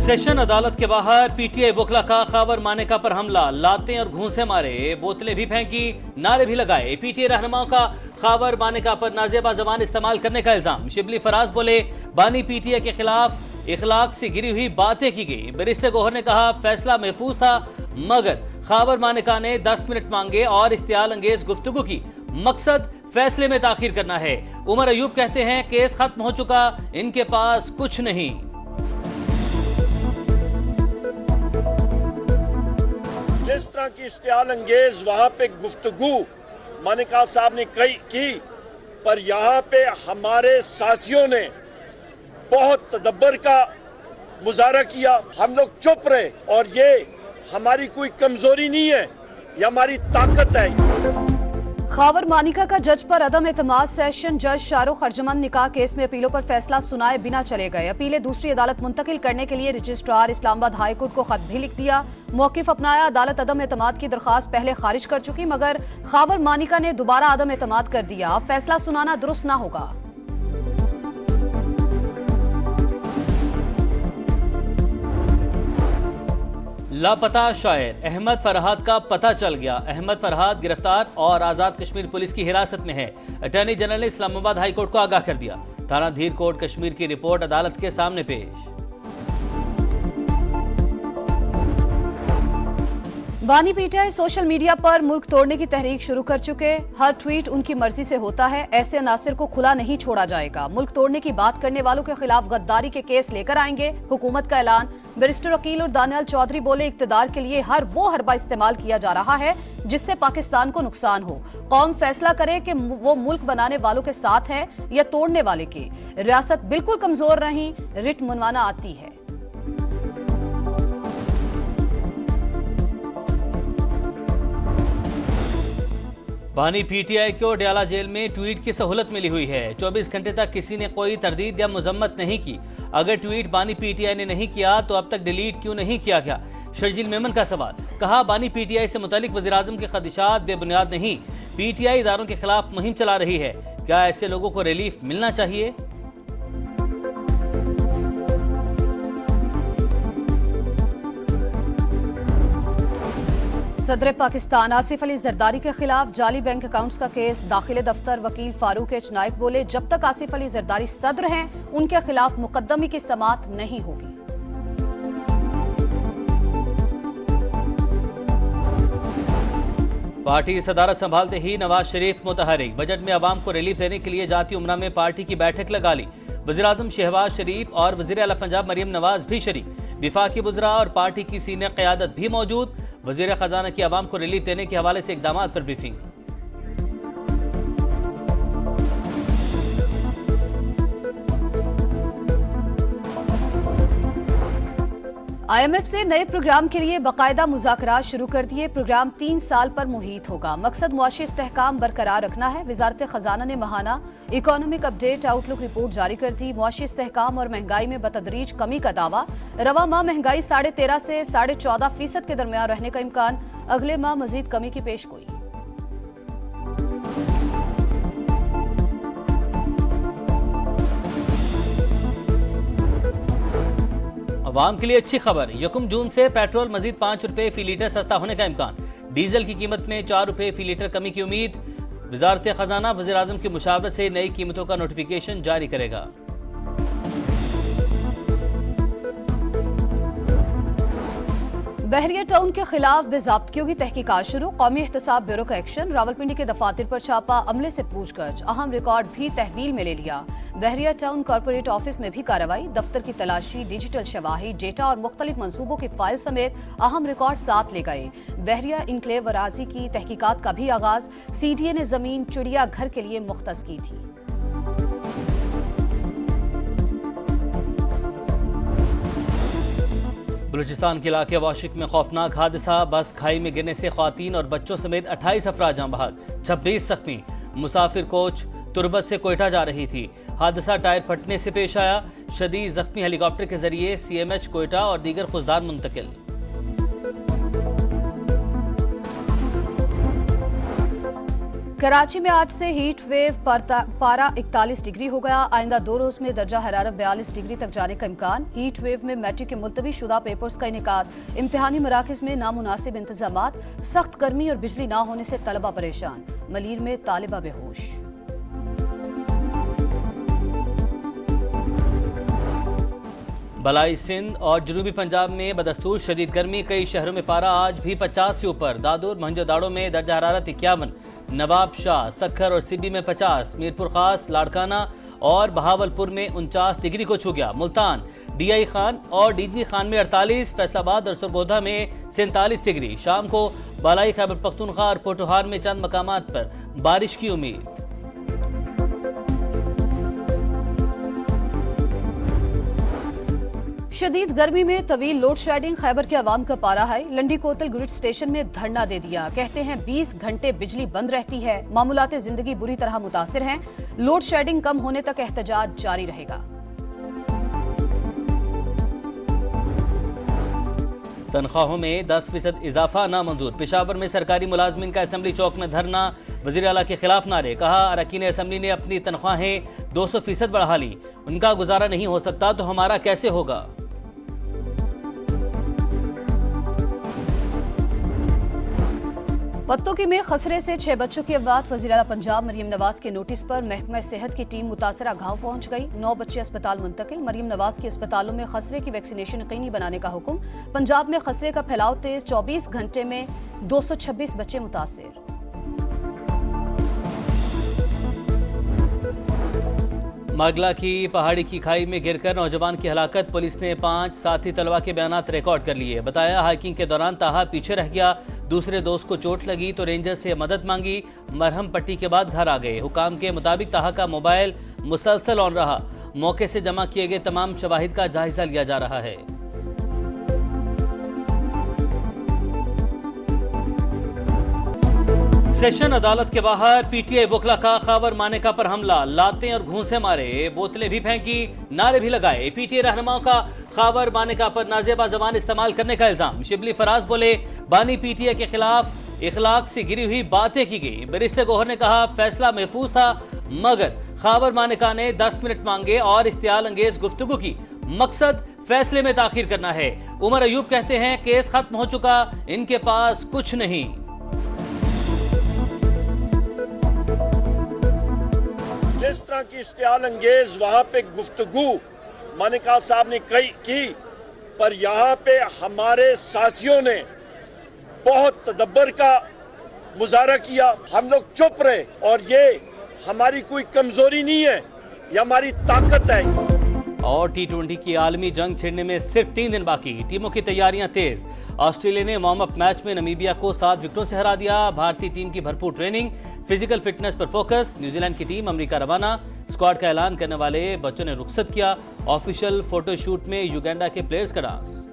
Session अदालत के बाहर पीटीआई वकला का खावर मानेका पर हमला, लातें और घूंसे मारे, बोतलें भी फेंकी, नारे भी लगाए। पीटीआई रहनुमाओं का खावर मानेका पर नाजेबा जबान इस्तेमाल करने का इल्जाम। शिबली फराज बोले, बानी पीटीआई के खिलाफ इखलाक से गिरी हुई बातें की गई। बैरिस्टर गौहर ने कहा, फैसला महफूज था, मगर खावर मानेका ने 10 मिनट मांगे और इश्तियाल अंगेज गुफ्तगू की। मकसद फैसले में ताखीर करना है। उमर अयूब कहते हैं, केस खत्म हो चुका, इनके पास कुछ नहीं। जिस तरह की इश्तियाल अंगेज वहां पे गुफ्तगू मानेका साहब ने की, पर यहाँ पे हमारे साथियों ने बहुत तदब्बर का मुजाहरा किया। हम लोग चुप रहे और ये हमारी कोई कमजोरी नहीं है, ये हमारी ताकत है। खावर मानिका का जज पर अदम एतमाद। सेशन जज शाहरुख अर्जमन निकाह केस में अपीलों पर फैसला सुनाए बिना चले गए। अपीलें दूसरी अदालत मुंतकिल करने के लिए रजिस्ट्रार इस्लामाबाद हाईकोर्ट को खत भी लिख दिया। मौकिफ अपनाया। अदालत अदम एतमाद की दरखास्त पहले खारिज कर चुकी, मगर खावर मानिका ने दोबारा अदम एतमाद कर दिया। अब फैसला सुनाना दुरुस्त ना होगा। लापता शायर अहमद फरहाद का पता चल गया। अहमद फरहाद गिरफ्तार और आजाद कश्मीर पुलिस की हिरासत में है। अटॉर्नी जनरल ने इस्लामाबाद हाई कोर्ट को आगाह कर दिया। थाना धीर कोर्ट कश्मीर की रिपोर्ट अदालत के सामने पेश। बानी पीटीआई सोशल मीडिया पर मुल्क तोड़ने की तहरीक शुरू कर चुके। हर ट्वीट उनकी मर्जी से होता है, ऐसे अनासिर को खुला नहीं छोड़ा जाएगा। मुल्क तोड़ने की बात करने वालों के खिलाफ गद्दारी के केस लेकर आएंगे। हुकूमत का ऐलान। बैरिस्टर अकील और दानियाल चौधरी बोले, इक्तदार के लिए हर वो हरबा इस्तेमाल किया जा रहा है जिससे पाकिस्तान को नुकसान हो। कौम फैसला करे कि वो मुल्क बनाने वालों के साथ है या तोड़ने वाले के। रियासत बिल्कुल कमजोर नहीं, रिट मनवाना आती है। बानी पीटीआई को डयाला जेल में ट्वीट की सहूलत मिली हुई है। 24 घंटे तक किसी ने कोई तरदीद या मजम्मत नहीं की। अगर ट्वीट बानी पीटीआई ने नहीं किया तो अब तक डिलीट क्यों नहीं किया गया? शर्जील मेमन का सवाल। कहा, बानी पीटीआई से मुतालिक वज़ीर-ए-आज़म के खदशात बेबुनियाद नहीं। पीटीआई इदारों के खिलाफ मुहिम चला रही है। क्या ऐसे लोगों को रिलीफ मिलना चाहिए? सदर पाकिस्तान आसिफ अली जरदारी के खिलाफ जाली बैंक अकाउंट्स का केस। दाखिले दफ्तर वकील फारूक एच नाइक बोले, जब तक आसिफ अली जरदारी सदर हैं उनके खिलाफ मुकदमे की समाअत नहीं होगी। पार्टी सदारत संभालते ही नवाज शरीफ मुतहरिक। बजट में अवाम को रिलीफ देने के लिए जाती उमरा में पार्टी की बैठक लगा ली। वज़ीर-ए-आज़म शहबाज शरीफ और वज़ीर आला पंजाब मरियम नवाज भी शरीक। विफाकी वज़रा और पार्टी की सीनियर क़यादत भी मौजूद। वज़ीर खजाना की अवाम को रिलीफ देने के हवाले से इक़दामात पर ब्रीफिंग। IMF से नए प्रोग्राम के लिए बाकायदा मुज़ाकरात शुरू कर दिए। प्रोग्राम 3 साल पर मुहीत होगा। मकसद मुआशी इस्तेहकाम बरकरार रखना है। वजारत खजाना ने माहाना इकोनॉमिक अपडेट आउटलुक रिपोर्ट जारी कर दी। मुआशी इस्तेहकाम और महंगाई में बतदरीज कमी का दावा। रवा माह महंगाई 13.5 से 14.5% के दरमियान रहने का इम्कान। अगले माह मजीद कमी की पेशगोई। अवाम के लिए अच्छी खबर। 1 जून से पेट्रोल मजीद 5 रुपए फी लीटर सस्ता होने का इम्कान। डीजल की कीमत में 4 रुपए फी लीटर कमी की उम्मीद। वजारत खजाना वज़ीर-ए-आज़म की मुशावरत से नई कीमतों का नोटिफिकेशन जारी करेगा। बहरिया टाउन के खिलाफ बेज़ाब्तियों की तहकीकात शुरू। कौमी एहतसाब ब्यूरो का एक्शन। रावलपिंडी के दफातर पर छापा, अमले से पूछगछ। अहम रिकॉर्ड भी तहवील में ले लिया। बहरिया टाउन कॉर्पोरेट ऑफिस में भी कार्रवाई। दफ्तर की तलाशी, डिजिटल शवाही, डेटा और मुख्तलिफ मंसूबों की फाइल समेत अहम रिकॉर्ड साथ ले गए। बहरिया इनक्लेव अराजी की तहकीकात का भी आगाज। CDA ने जमीन चिड़िया घर के लिए मुख्तस की थी। बलूचिस्तान के इलाके वाशिक में खौफनाक हादसा। बस खाई में गिरने से ख्वातीन और बच्चों समेत 28 अफराद जान बहक, 26 जख्मी। मुसाफिर कोच तुरबत से कोयटा जा रही थी। हादसा टायर फटने से पेश आया। शदीद जख्मी हेलीकॉप्टर के जरिए CMH कोयटा और दीगर खुशदार मुंतकिल। कराची में आज से हीट वेव पारा 41 डिग्री हो गया। आइंदा 2 रोज में दर्जा हरारत 42 डिग्री तक जाने का इम्कान। हीट वेव में मैट्रिक के मुलतवी शुदा पेपर्स का इनेकाद। इम्तिहानी मराकज में नामुनासिब इंतजामात। सख्त गर्मी और बिजली ना होने से तलबा परेशान। मलीर में तालिबा बेहोश। बलाई सिंध और जनूबी पंजाब में बदस्तूर शदीद गर्मी। कई शहरों में पारा आज भी 50 से ऊपर। दादूर मोहनजोदाड़ो में दर्जा हरारत 51, नवाब शाह, सखर और सिब्बी में 50, मीरपुर खास, लाड़काना और बहावलपुर में 49 डिग्री को छू गया। मुल्तान, डीआई खान और डीजी खान में 48, फैसलाबाद और सरगोधा में 47 डिग्री। शाम को बालाई खैबर पख्तूनख्वा और पोटोहार में चंद मकामात पर बारिश की उम्मीद। शदीद गर्मी में तवील लोड शेडिंग। खैबर के अवाम का पारा है। लंडी कोतल ग्रिड स्टेशन में धरना दे दिया। कहते हैं 20 घंटे बिजली बंद रहती है। मामूलाते जिंदगी बुरी तरह मुतासिर हैं। लोड शेडिंग कम होने तक एहतजाज जारी रहेगा। तनख्वाहों में 10% इजाफा नामंजूर। पेशावर में सरकारी मुलाजमिन का असेंबली चौक में धरना। वजीर आला के खिलाफ नारे। कहा अरकान असेंबली ने अपनी तनख्वाहें 200% बढ़ा ली। उनका गुजारा नहीं हो सकता तो हमारा कैसे होगा। पत्तोकी में खसरे से 6 बच्चों की अफवात। वज़ीर आला पंजाब मरियम नवाज के नोटिस पर महकमा सेहत की टीम मुतासरा गांव पहुंच गई। 9 बच्चे अस्पताल मुंतकिल। मरियम नवाज के अस्पतालों में खसरे की वैक्सीनेशन यकीनी बनाने का हुक्म। पंजाब में खसरे का फैलाव तेज। 24 घंटे में 226 बच्चे मुतासिर। मागला की पहाड़ी की खाई में गिरकर नौजवान की हलाकत। पुलिस ने 5 साथी तलबा के बयानात रिकॉर्ड कर लिए। बताया हाइकिंग के दौरान ताहा पीछे रह गया। दूसरे दोस्त को चोट लगी तो रेंजर से मदद मांगी। मरहम पट्टी के बाद घर आ गए। हुकाम के मुताबिक ताहा का मोबाइल मुसलसल ऑन रहा। मौके से जमा किए गए तमाम शवाहिद का जायजा लिया जा रहा है। सेशन अदालत के बाहर पीटीआई वकला का खावर मानेका पर हमला। लातें और घूंसे मारे, बोतलें भी फेंकी, नारे भी लगाए। पीटीआई रहनुमाओं का खावर मानेका पर नाजेबा जबान इस्तेमाल करने का इल्जाम। शिबली फराज बोले बानी पीटीआई के खिलाफ इखलाक से गिरी हुई बातें की गई। बैरिस्टर गौहर ने कहा फैसला महफूज था मगर खावर मानेका ने 10 मिनट मांगे और इश्तियाल अंगेज गुफ्तगू की। मकसद फैसले में ताखीर करना है। उमर अयूब कहते हैं केस खत्म हो चुका, इनके पास कुछ नहीं। जिस तरह की इश्तियाल अंगेज वहां पे गुफ्तगू मानेका साहब ने की, पर यहाँ पे हमारे साथियों ने बहुत तदब्बर का मुजाहरा किया। हम लोग चुप रहे और ये हमारी कोई कमजोरी नहीं है, ये हमारी ताकत है। और T20 की आलमी जंग छिड़ने में सिर्फ 3 दिन बाकी। टीमों की तैयारियां तेज। ऑस्ट्रेलिया ने वार्म अप मैच में नमीबिया को 7 विकेटों से हरा दिया। भारतीय टीम की भरपूर ट्रेनिंग, फिजिकल फिटनेस पर फोकस। न्यूजीलैंड की टीम अमेरिका रवाना। स्क्वाड का ऐलान करने वाले बच्चों ने रुखसत किया। ऑफिशियल फोटोशूट में युगांडा के प्लेयर्स का डांस।